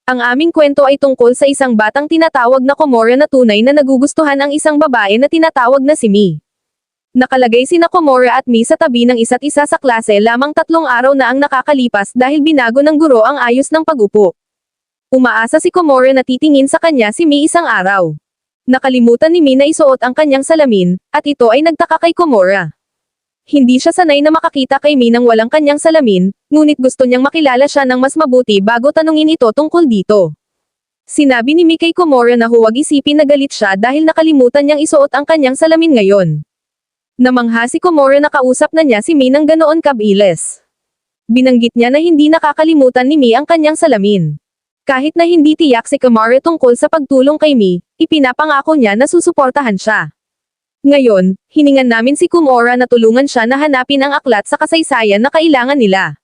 Ang aming kwento ay tungkol sa isang batang tinatawag na Komora na tunay na nagugustuhan ang isang babae na tinatawag na si Mi. Nakalagay sina Komora at Mi sa tabi ng isa't isa sa klase lamang 3 araw na ang nakakalipas dahil binago ng guro ang ayos ng pag-upo. Umaasa si Komora na titingin sa kanya si Mi isang araw. Nakalimutan ni Mi na isuot ang kanyang salamin, at ito ay nagtaka kay Komora. Hindi siya sanay na makakita kay Mi nang walang kanyang salamin, ngunit gusto niyang makilala siya ng mas mabuti bago tanungin ito tungkol dito. Sinabi ni Mi kay Komora na huwag isipin na galit siya dahil nakalimutan niyang isuot ang kanyang salamin ngayon. Namangha si Komora na kausap na niya si Mi ng ganoon kabilis. Binanggit niya na hindi nakakalimutan ni Mi ang kanyang salamin. Kahit na hindi tiyak si Komora tungkol sa pagtulong kay Mi, ipinapangako niya na susuportahan siya. Ngayon, hiningan namin si Komora na tulungan siya na hanapin ang aklat sa kasaysayan na kailangan nila.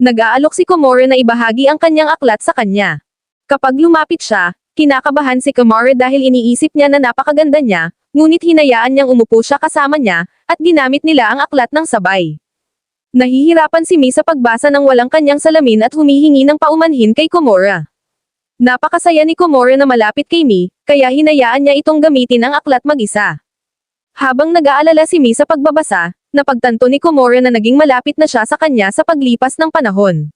Nag-aalok si Komora na ibahagi ang kanyang aklat sa kanya. Kapag lumapit siya, kinakabahan si Komora dahil iniisip niya na napakaganda niya, ngunit hinayaan niyang umupo siya kasama niya, at ginamit nila ang aklat ng sabay. Nahihirapan si Mi sa pagbasa ng walang kanyang salamin at humihingi ng paumanhin kay Komora. Napakasaya ni Komora na malapit kay Mi, kaya hinayaan niya itong gamitin ang aklat mag-isa. Habang nag-aalala si Mi sa pagbabasa, napagtanto ni Komora na naging malapit na siya sa kanya sa paglipas ng panahon.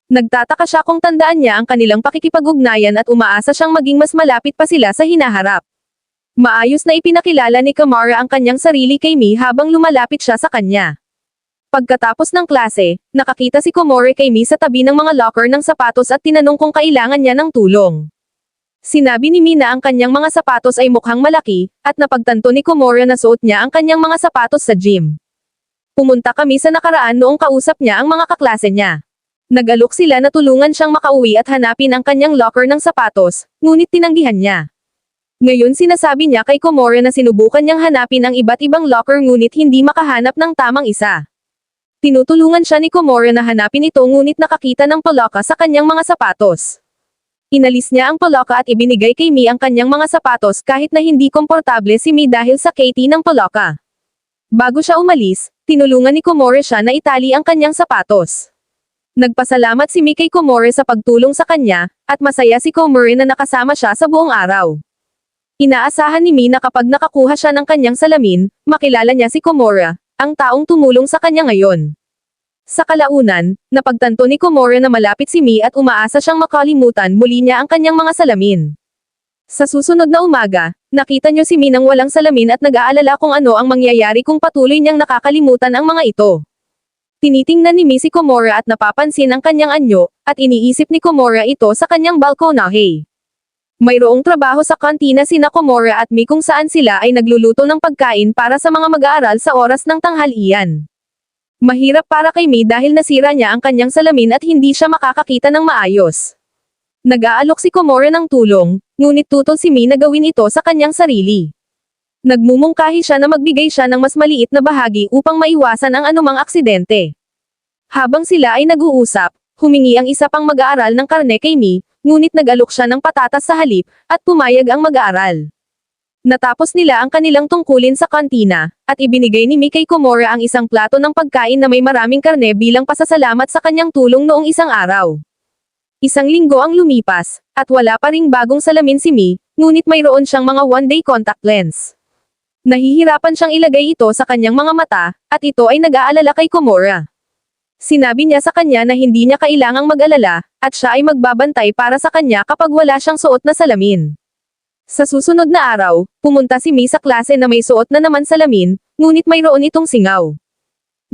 Nagtataka siya kung tandaan niya ang kanilang pakikipag-ugnayan at umaasa siyang maging mas malapit pa sila sa hinaharap. Maayos na ipinakilala ni Komora ang kanyang sarili kay Mi habang lumalapit siya sa kanya. Pagkatapos ng klase, nakakita si Komora kay Mi sa tabi ng mga locker ng sapatos at tinanong kung kailangan niya ng tulong. Sinabi ni Mi na ang kanyang mga sapatos ay mukhang malaki, at napagtanto ni Komora na suot niya ang kanyang mga sapatos sa gym. Pumunta kami sa nakaraan noong kausap niya ang mga kaklase niya. Nag-alok sila na tulungan siyang makauwi at hanapin ang kanyang locker ng sapatos, ngunit tinanggihan niya. Ngayon sinasabi niya kay Komora na sinubukan niyang hanapin ang iba't ibang locker ngunit hindi makahanap ng tamang isa. Tinutulungan siya ni Komora na hanapin ito ngunit nakakita ng paloka sa kanyang mga sapatos. Inalis niya ang paloka at ibinigay kay Mi ang kanyang mga sapatos kahit na hindi komportable si Mi dahil sa KT ng paloka. Bago siya umalis, tinulungan ni Komora siya na itali ang kanyang sapatos. Nagpasalamat si Mi kay Komora sa pagtulong sa kanya, at masaya si Komora na nakasama siya sa buong araw. Inaasahan ni Mi na kapag nakakuha siya ng kanyang salamin, makilala niya si Komora, ang taong tumulong sa kanya ngayon. Sa kalaunan, napagtanto ni Komora na malapit si Mi at umaasa siyang makalimutan muli niya ang kanyang mga salamin. Sa susunod na umaga, nakita niyo si Mi nang walang salamin at nag-aalala kung ano ang mangyayari kung patuloy niyang nakakalimutan ang mga ito. Tinitingnan ni Mi si Komora at napapansin ang kanyang anyo, at iniisip ni Komora ito sa kanyang balkonahe. Mayroong trabaho sa kantina sina Komora at Mi kung saan sila ay nagluluto ng pagkain para sa mga mag-aaral sa oras ng tanghalian. Mahirap para kay Mi dahil nasira niya ang kanyang salamin at hindi siya makakakita ng maayos. Nag-aalok si Komora ng tulong, ngunit tutol si Mi na gawin ito sa kanyang sarili. Nagmumungkahi siya na magbigay siya ng mas maliit na bahagi upang maiwasan ang anumang aksidente. Habang sila ay nag-uusap, humingi ang isa pang mag-aaral ng karne kay Mi, ngunit nag-alok siya ng patatas sa halip, at pumayag ang mag-aaral. Natapos nila ang kanilang tungkulin sa kantina, at ibinigay ni Mi kay Komora ang isang plato ng pagkain na may maraming karne bilang pasasalamat sa kanyang tulong noong isang araw. Isang linggo ang lumipas, at wala pa ring bagong salamin si Mi, ngunit mayroon siyang mga one-day contact lens. Nahihirapan siyang ilagay ito sa kanyang mga mata, at ito ay nag-aalala kay Komora. Sinabi niya sa kanya na hindi niya kailangang mag-alala, at siya ay magbabantay para sa kanya kapag wala siyang suot na salamin. Sa susunod na araw, pumunta si Mi sa klase na may suot na naman salamin, ngunit mayroon itong singaw.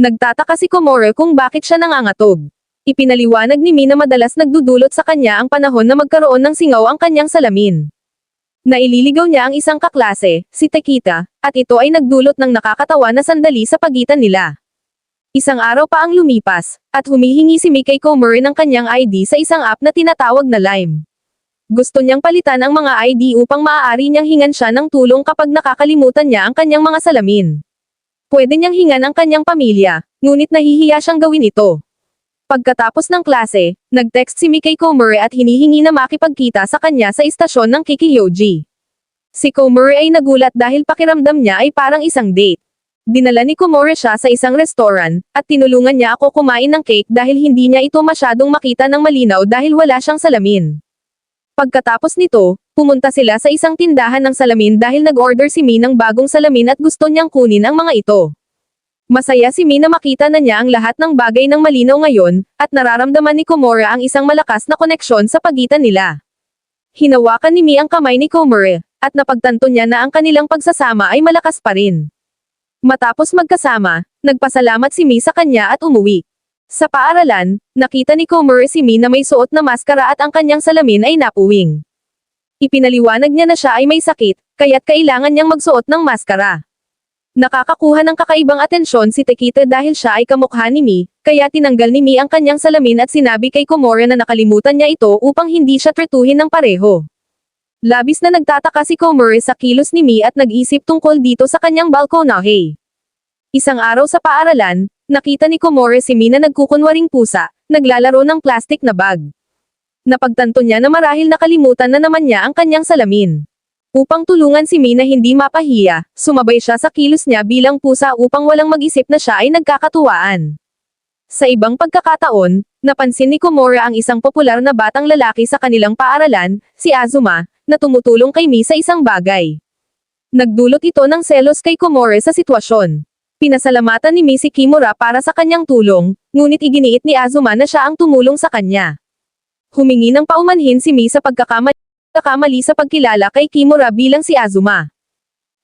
Nagtataka si Komora kung bakit siya nangangatog. Ipinaliwanag ni Mi na madalas nagdudulot sa kanya ang panahon na magkaroon ng singaw ang kanyang salamin. Naililigaw niya ang isang kaklase, si Tekita, at ito ay nagdulot ng nakakatawa na sandali sa pagitan nila. Isang araw pa ang lumipas, at humihingi si Mi kay Komora ng kanyang ID sa isang app na tinatawag na Lime. Gusto niyang palitan ang mga ID upang maaari niyang hingan siya ng tulong kapag nakakalimutan niya ang kanyang mga salamin. Pwede niyang hingan ang kanyang pamilya, ngunit nahihiya siyang gawin ito. Pagkatapos ng klase, nag-text si Mi kay Komora at hinihingi na makipagkita sa kanya sa istasyon ng Kikiyoji. Si Komora ay nagulat dahil pakiramdam niya ay parang isang date. Dinala ni Komora siya sa isang restaurant, at tinulungan niya ako kumain ng cake dahil hindi niya ito masyadong makita ng malinaw dahil wala siyang salamin. Pagkatapos nito, pumunta sila sa isang tindahan ng salamin dahil nag-order si Mi ng bagong salamin at gusto niyang kunin ang mga ito. Masaya si Mi na makita na niya ang lahat ng bagay ng malinaw ngayon, at nararamdaman ni Komura ang isang malakas na koneksyon sa pagitan nila. Hinawakan ni Mi ang kamay ni Komura, at napagtanto niya na ang kanilang pagsasama ay malakas pa rin. Matapos magkasama, nagpasalamat si Mi sa kanya at umuwi. Sa paaralan, nakita ni Komura si Mi na may suot na maskara at ang kanyang salamin ay napuwing. Ipinaliwanag niya na siya ay may sakit, kaya't kailangan niyang magsuot ng maskara. Nakakakuha ng kakaibang atensyon si Tekita dahil siya ay kamukha ni Mi, kaya tinanggal ni Mi ang kanyang salamin at sinabi kay Komura na nakalimutan niya ito upang hindi siya tretuhin ng pareho. Labis na nagtataka si Komura sa kilos ni Mi at nag-isip tungkol dito sa kanyang balkonahe. Isang araw sa paaralan, nakita ni Komura si Mi na nagkukunwaring pusa, naglalaro ng plastic na bag. Napagtanto niya na marahil nakalimutan na naman niya ang kanyang salamin. Upang tulungan si Mi na hindi mapahiya, sumabay siya sa kilos niya bilang pusa upang walang mag-isip na siya ay nagkakatuwaan. Sa ibang pagkakataon, napansin ni Komura ang isang popular na batang lalaki sa kanilang paaralan, si Azuma, na tumutulong kay Mi sa isang bagay. Nagdulot ito ng selos kay Komura sa sitwasyon. Pinasalamatan ni Mi si Kimura para sa kanyang tulong, ngunit iginiit ni Azuma na siya ang tumulong sa kanya. Humingi ng paumanhin si Mi sa pagkakamali sa pagkilala kay Kimura bilang si Azuma.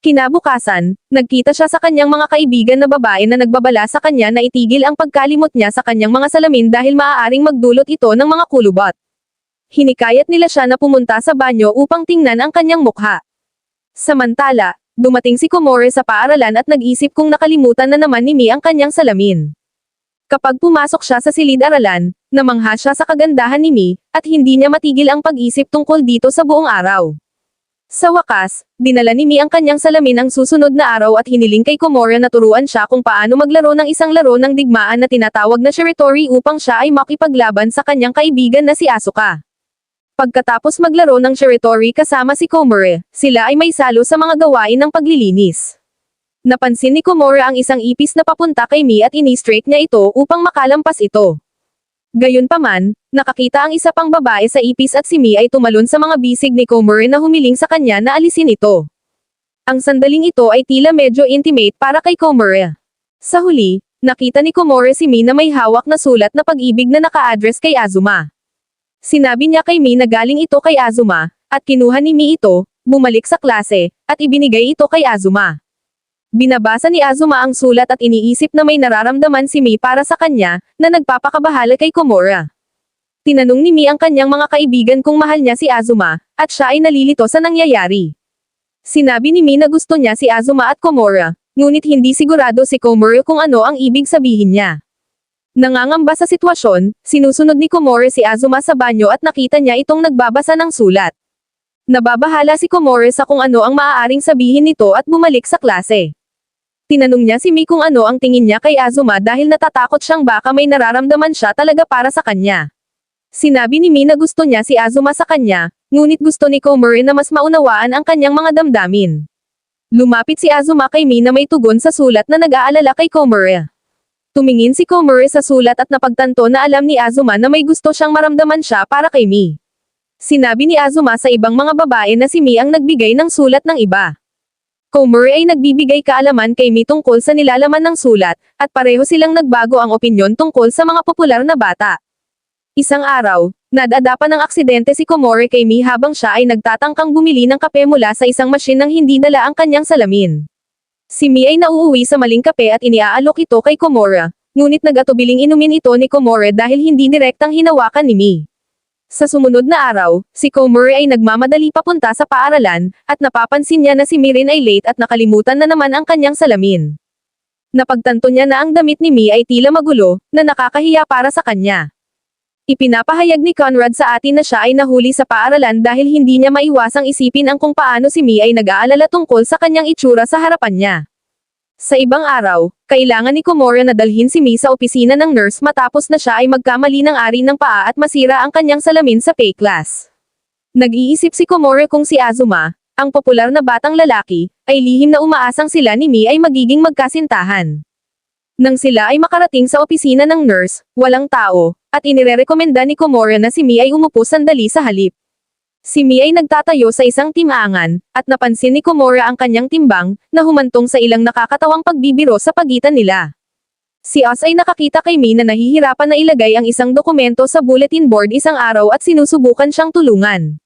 Kinabukasan, nagkita siya sa kanyang mga kaibigan na babae na nagbabala sa kanya na itigil ang pagkalimot niya sa kanyang mga salamin dahil maaaring magdulot ito ng mga kulubot. Hinikayat nila siya na pumunta sa banyo upang tingnan ang kanyang mukha. Samantala, dumating si Komura sa paaralan at nag-isip kung nakalimutan na naman ni Mi ang kanyang salamin. Kapag pumasok siya sa silid-aralan, namangha siya sa kagandahan ni Mi, at hindi niya matigil ang pag-isip tungkol dito sa buong araw. Sa wakas, dinala ni Mi ang kanyang salamin ang susunod na araw at hiniling kay Komura na turuan siya kung paano maglaro ng isang laro ng digmaan na tinatawag na Shiratori upang siya ay makipaglaban sa kanyang kaibigan na si Asuka. Pagkatapos maglaro ng Shiratori kasama si Komura, sila ay may salo sa mga gawain ng paglilinis. Napansin ni Komura ang isang ipis na papunta kay Mi at ini-strike niya ito upang makalampas ito. Gayunpaman, nakakita ang isa pang babae sa ipis at si Mi ay tumalon sa mga bisig ni Komura na humiling sa kanya na alisin ito. Ang sandaling ito ay tila medyo intimate para kay Komura. Sa huli, nakita ni Komura si Mi na may hawak na sulat na pag-ibig na naka-address kay Azuma. Sinabi niya kay Mi na galing ito kay Azuma, at kinuha ni Mi ito, bumalik sa klase, at ibinigay ito kay Azuma. Binabasa ni Azuma ang sulat at iniisip na may nararamdaman si Mi para sa kanya, na nagpapakabahala kay Komura. Tinanong ni Mi ang kanyang mga kaibigan kung mahal niya si Azuma, at siya ay nalilito sa nangyayari. Sinabi ni Mi na gusto niya si Azuma at Komura, ngunit hindi sigurado si Komura kung ano ang ibig sabihin niya. Nangangamba sa sitwasyon, sinusunod ni Komura si Azuma sa banyo at nakita niya itong nagbabasa ng sulat. Nababahala si Komura sa kung ano ang maaaring sabihin nito at bumalik sa klase. Tinanong niya si Mi kung ano ang tingin niya kay Azuma dahil natatakot siyang baka may nararamdaman siya talaga para sa kanya. Sinabi ni Mi na gusto niya si Azuma sa kanya, ngunit gusto ni Komura na mas maunawaan ang kanyang mga damdamin. Lumapit si Azuma kay Mi na may tugon sa sulat na nag-aalala kay Komura. Tumingin si Komura sa sulat at napagtanto na alam ni Azuma na may gusto siyang maramdaman siya para kay Mi. Sinabi ni Azuma sa ibang mga babae na si Mi ang nagbigay ng sulat ng iba. Komura ay nagbibigay kaalaman kay Mi tungkol sa nilalaman ng sulat, at pareho silang nagbago ang opinyon tungkol sa mga popular na bata. Isang araw, nadadapa ng aksidente si Komura kay Mi habang siya ay nagtatangkang bumili ng kape mula sa isang machine nang hindi dala ang kanyang salamin. Si Mi ay nauuwi sa maling kape at iniaalok ito kay Komura, ngunit nag-atubiling inumin ito ni Komura dahil hindi direktang hinawakan ni Mi. Sa sumunod na araw, si Komura ay nagmamadali papunta sa paaralan, at napapansin niya na si Mi rin ay late at nakalimutan na naman ang kanyang salamin. Napagtanto niya na ang damit ni Mi ay tila magulo, na nakakahiya para sa kanya. Ipinapahayag ni Conrad sa atin na siya ay nahuli sa paaralan dahil hindi niya maiwasang isipin ang kung paano si Mi ay nag-aalala tungkol sa kanyang itsura sa harapan niya. Sa ibang araw, kailangan ni Komura na dalhin si Mi sa opisina ng nurse matapos na siya ay magkamali ng ari ng paa at masira ang kanyang salamin sa pay class. Nag-iisip si Komura kung si Azuma, ang popular na batang lalaki, ay lihim na umaasang sila ni Mi ay magiging magkasintahan. Nang sila ay makarating sa opisina ng nurse, walang tao, at inirerekomenda ni Komura na si Mi ay umupo sandali sa halip. Si Mi ay nagtatayo sa isang timangan, at napansin ni Komura ang kanyang timbang, na humantong sa ilang nakakatawang pagbibiro sa pagitan nila. Si Oz ay nakakita kay Mi na nahihirapan na ilagay ang isang dokumento sa bulletin board isang araw at sinusubukan siyang tulungan.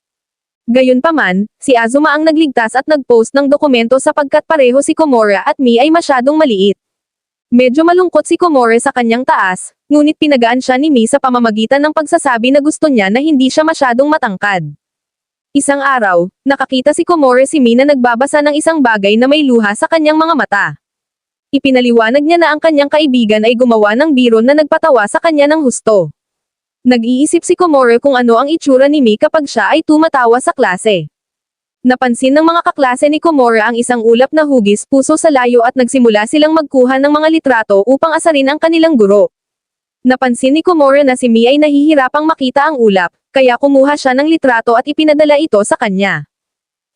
Gayunpaman, si Azuma ang nagligtas at nag-post ng dokumento sapagkat pareho si Komura at Mi ay masyadong maliit. Medyo malungkot si Komura sa kanyang taas, ngunit pinagaan siya ni Mi sa pamamagitan ng pagsasabi na gusto niya na hindi siya masyadong matangkad. Isang araw, nakakita si Komura si Mi na nagbabasa ng isang bagay na may luha sa kanyang mga mata. Ipinaliwanag niya na ang kanyang kaibigan ay gumawa ng biro na nagpatawa sa kanya ng husto. Nag-iisip si Komura kung ano ang itsura ni Mi kapag siya ay tumatawa sa klase. Napansin ng mga kaklase ni Komura ang isang ulap na hugis puso sa layo at nagsimula silang magkuha ng mga litrato upang asarin ang kanilang guro. Napansin ni Komura na si Mi ay nahihirapang makita ang ulap, kaya kumuha siya ng litrato at ipinadala ito sa kanya.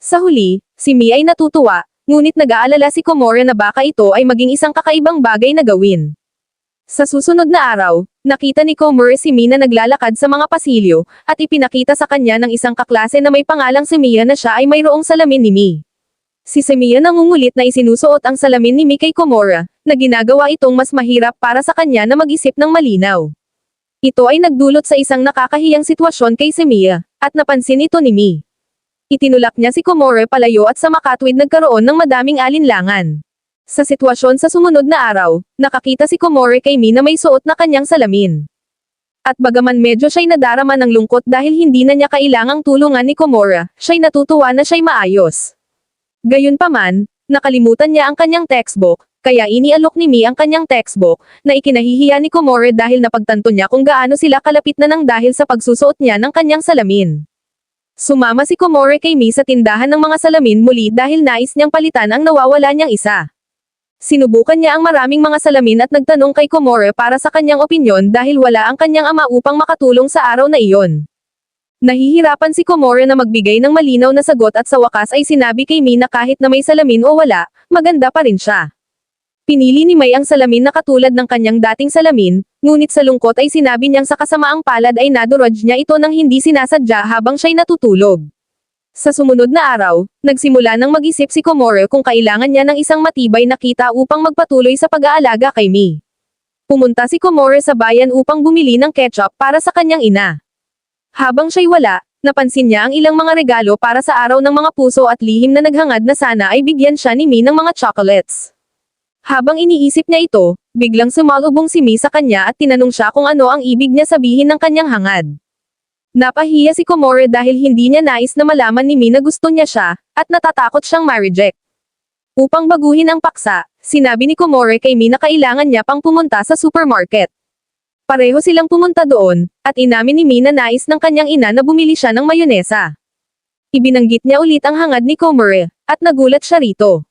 Sa huli, si Mi ay natutuwa, ngunit nag-aalala si Komura na baka ito ay maging isang kakaibang bagay na gawin. Sa susunod na araw, nakita ni Komura si Mi na naglalakad sa mga pasilyo, at ipinakita sa kanya ng isang kaklase na may pangalang si Mia na siya ay mayroong salamin ni Mi. Si Mia nangungulit na isinusuot ang salamin ni Mi kay Komura, na ginagawa itong mas mahirap para sa kanya na mag-isip ng malinaw. Ito ay nagdulot sa isang nakakahiyang sitwasyon kay Mia, at napansin ito ni Mi. Itinulak niya si Komura palayo at sa makatwid nagkaroon ng madaming alinlangan. Sa sitwasyon sa sumunod na araw, nakakita si Komura kay Mi na may suot na kanyang salamin. At bagaman medyo siya'y nadarama ng lungkot dahil hindi na niya kailangang tulungan ni Komura, siya'y natutuwa na siya'y maayos. Gayunpaman, nakalimutan niya ang kanyang textbook, kaya inialok ni Mi ang kanyang textbook, na ikinahihiya ni Komura dahil napagtanto niya kung gaano sila kalapit na nang dahil sa pagsusuot niya ng kanyang salamin. Sumama si Komura kay Mi sa tindahan ng mga salamin muli dahil nais niyang palitan ang nawawala niyang isa. Sinubukan niya ang maraming mga salamin at nagtanong kay Komura para sa kanyang opinyon dahil wala ang kanyang ama upang makatulong sa araw na iyon. Nahihirapan si Komura na magbigay ng malinaw na sagot at sa wakas ay sinabi kay Mi na kahit na may salamin o wala, maganda pa rin siya. Pinili ni May ang salamin na katulad ng kanyang dating salamin, ngunit sa lungkot ay sinabi niyang sa kasamaang palad ay naduraj niya ito nang hindi sinasadya habang siya'y natutulog. Sa sumunod na araw, nagsimula nang mag-isip si Komura kung kailangan niya ng isang matibay na kita upang magpatuloy sa pag-aalaga kay Mi. Pumunta si Komura sa bayan upang bumili ng ketchup para sa kanyang ina. Habang siya'y wala, napansin niya ang ilang mga regalo para sa araw ng mga puso at lihim na naghangad na sana ay bigyan siya ni Mi ng mga chocolates. Habang iniisip niya ito, biglang sumalubong si Mi sa kanya at tinanong siya kung ano ang ibig niya sabihin ng kanyang hangad. Napahiya si Komura dahil hindi niya nais na malaman ni Mi na gusto niya siya, at natatakot siyang ma-reject. Upang baguhin ang paksa, sinabi ni Komura kay Mi na kailangan niya pang pumunta sa supermarket. Pareho silang pumunta doon, at inamin ni Mi na nais ng kanyang ina na bumili siya ng mayonesa. Ibinanggit niya ulit ang hangad ni Komura, at nagulat siya rito.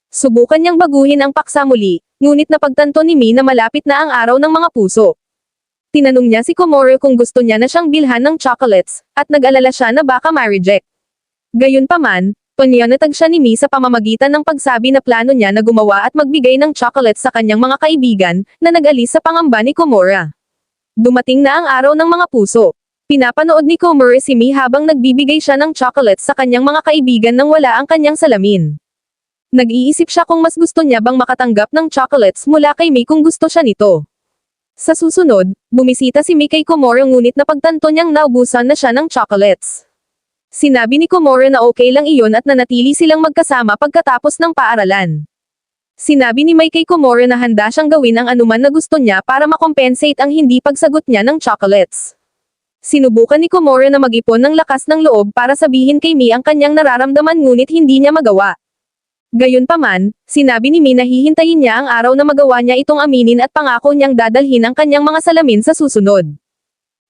Subukan niyang baguhin ang paksa muli, ngunit napagtanto ni Mi na malapit na ang araw ng mga puso. Tinanong niya si Komura kung gusto niya na siyang bilhan ng chocolates, at nag-alala siya na baka ma-reject. Gayunpaman, panyanatag siya ni Mi sa pamamagitan ng pagsabi na plano niya na gumawa at magbigay ng chocolates sa kanyang mga kaibigan, na nag-alis sa pangamba ni Komura. Dumating na ang araw ng mga puso. Pinapanood ni Komura si Mi habang nagbibigay siya ng chocolates sa kanyang mga kaibigan nang wala ang kanyang salamin. Nag-iisip siya kung mas gusto niya bang makatanggap ng chocolates mula kay Mi kung gusto siya nito. Sa susunod, bumisita si Mi kay Komura ngunit napagtanto niyang naubusan na siya ng chocolates. Sinabi ni Komura na okay lang iyon at nanatili silang magkasama pagkatapos ng paaralan. Sinabi ni Mai kay Komura na handa siyang gawin ang anuman na gusto niya para makompensate ang hindi pagsagot niya ng chocolates. Sinubukan ni Komura na mag-ipon ng lakas ng loob para sabihin kay Mi ang kanyang nararamdaman ngunit hindi niya magawa. Gayunpaman, sinabi ni Mi na hihintayin niya ang araw na magawa niya itong aminin at pangako niyang dadalhin ang kanyang mga salamin sa susunod.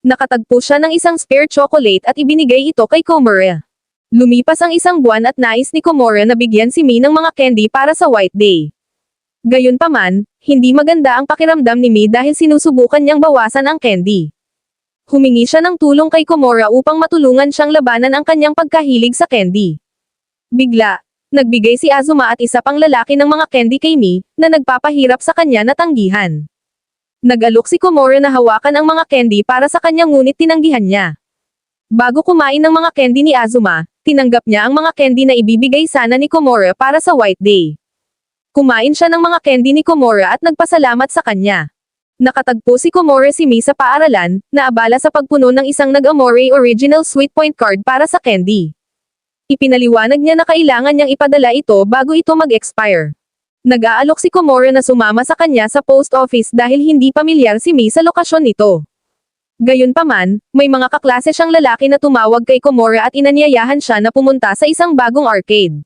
Nakatagpo siya ng isang spare chocolate at ibinigay ito kay Komura. Lumipas ang isang buwan at nais ni Komura na bigyan si Mi ng mga candy para sa White Day. Gayunpaman, hindi maganda ang pakiramdam ni Mi dahil sinusubukan niyang bawasan ang candy. Humingi siya ng tulong kay Komura upang matulungan siyang labanan ang kanyang pagkahilig sa candy. Bigla, nagbigay si Azuma at isa pang lalaki ng mga candy kay Mi, na nagpapahirap sa kanya na tanggihan. Nag-alok si Komura na hawakan ang mga candy para sa kanya ngunit tinanggihan niya. Bago kumain ng mga candy ni Azuma, tinanggap niya ang mga candy na ibibigay sana ni Komura para sa White Day. Kumain siya ng mga candy ni Komura at nagpasalamat sa kanya. Nakatagpo si Komura si Mi sa paaralan, na abala sa pagpuno ng isang Nag-Amore Original Sweet Point card para sa candy. Ipinaliwanag niya na kailangan niyang ipadala ito bago ito mag-expire. Nag-aalok si Komura na sumama sa kanya sa post office dahil hindi pamilyar si Mi sa lokasyon nito. Gayunpaman, may mga kaklase siyang lalaki na tumawag kay Komura at inanyayahan siya na pumunta sa isang bagong arcade.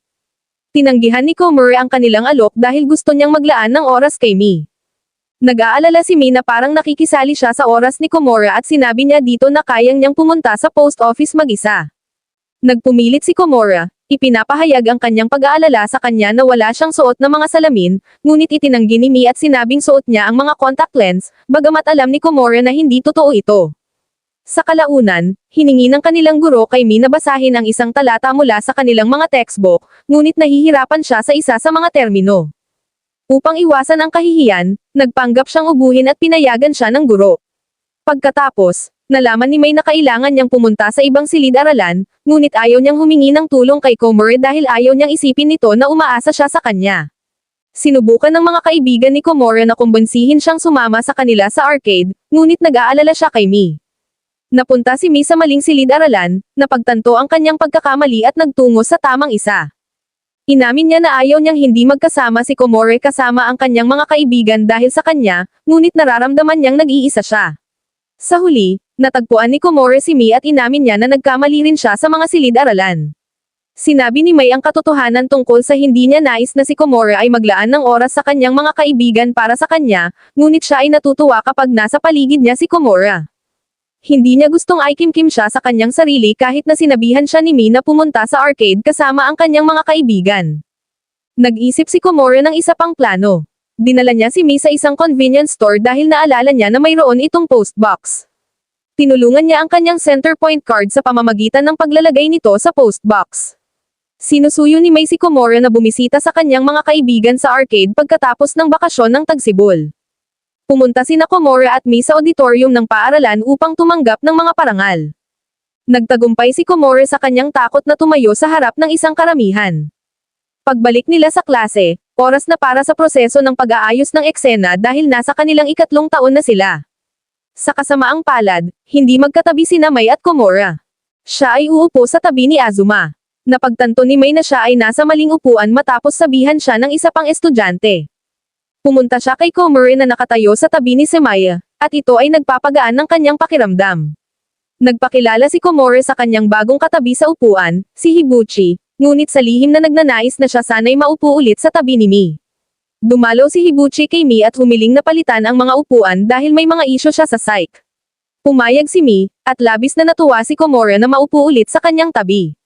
Tinanggihan ni Komura ang kanilang alok dahil gusto niyang maglaan ng oras kay Mi. Nag-aalala si Mi na parang nakikisali siya sa oras ni Komura at sinabi niya dito na kayang niyang pumunta sa post office mag-isa. Nagpumilit si Komura, ipinapahayag ang kanyang pag-aalala sa kanya na wala siyang suot na mga salamin, ngunit itinanggi ni Mi at sinabing suot niya ang mga contact lens, bagamat alam ni Komura na hindi totoo ito. Sa kalaunan, hiningi ng kanilang guro kay Mi na basahin ang isang talata mula sa kanilang mga textbook, ngunit nahihirapan siya sa isa sa mga termino. Upang iwasan ang kahihiyan, nagpanggap siyang ubuhin at pinayagan siya ng guro. Pagkatapos, nalaman ni May na kailangan niyang pumunta sa ibang silid-aralan, ngunit ayaw niyang humingi ng tulong kay Komura dahil ayaw niyang isipin nito na umaasa siya sa kanya. Sinubukan ng mga kaibigan ni Komura na kumbinsihin siyang sumama sa kanila sa arcade, ngunit nag-aalala siya kay Mi. Napunta si Mi sa maling silid-aralan, napagtanto ang kanyang pagkakamali at nagtungo sa tamang isa. Inamin niya na ayaw niyang hindi magkasama si Komura kasama ang kanyang mga kaibigan dahil sa kanya, ngunit nararamdaman niyang nag-iisa siya. Sa huli, natagpuan ni Komura si Mi at inamin niya na nagkamali rin siya sa mga silid-aralan. Sinabi ni May ang katotohanan tungkol sa hindi niya nais na si Komura ay maglaan ng oras sa kanyang mga kaibigan para sa kanya, ngunit siya ay natutuwa kapag nasa paligid niya si Komura. Hindi niya gustong aikimkim siya sa kanyang sarili kahit na sinabihan siya ni Mi na pumunta sa arcade kasama ang kanyang mga kaibigan. Nag-isip si Komura ng isa pang plano. Dinala niya si Mi sa isang convenience store dahil naalala niya na mayroon itong postbox. Tinulungan niya ang kanyang center point card sa pamamagitan ng paglalagay nito sa postbox. Sinusuyo ni May si Komura na bumisita sa kanyang mga kaibigan sa arcade pagkatapos ng bakasyon ng Tagsibol. Pumunta sina Komura at Mi sa auditorium ng paaralan upang tumanggap ng mga parangal. Nagtagumpay si Komura sa kanyang takot na tumayo sa harap ng isang karamihan. Pagbalik nila sa klase, oras na para sa proseso ng pag-aayos ng eksena dahil nasa kanilang 3 taon na sila. Sa kasamaang palad, hindi magkatabi sina May at Komura. Siya ay uupo sa tabi ni Azuma. Napagtanto ni May na siya ay nasa maling upuan matapos sabihan siya ng isa pang estudyante. Pumunta siya kay Komura na nakatayo sa tabi ni Semaya, at ito ay nagpapagaan ng kanyang pakiramdam. Nagpakilala si Komura sa kanyang bagong katabi sa upuan, si Hibuchi, ngunit sa lihim na nagnanais na siya sana'y maupo ulit sa tabi ni Mi. Dumalo si Hibuchi kay Mi at humiling na palitan ang mga upuan dahil may mga isyu siya sa psych. Pumayag si Mi, at labis na natuwa si Komura na maupo ulit sa kanyang tabi.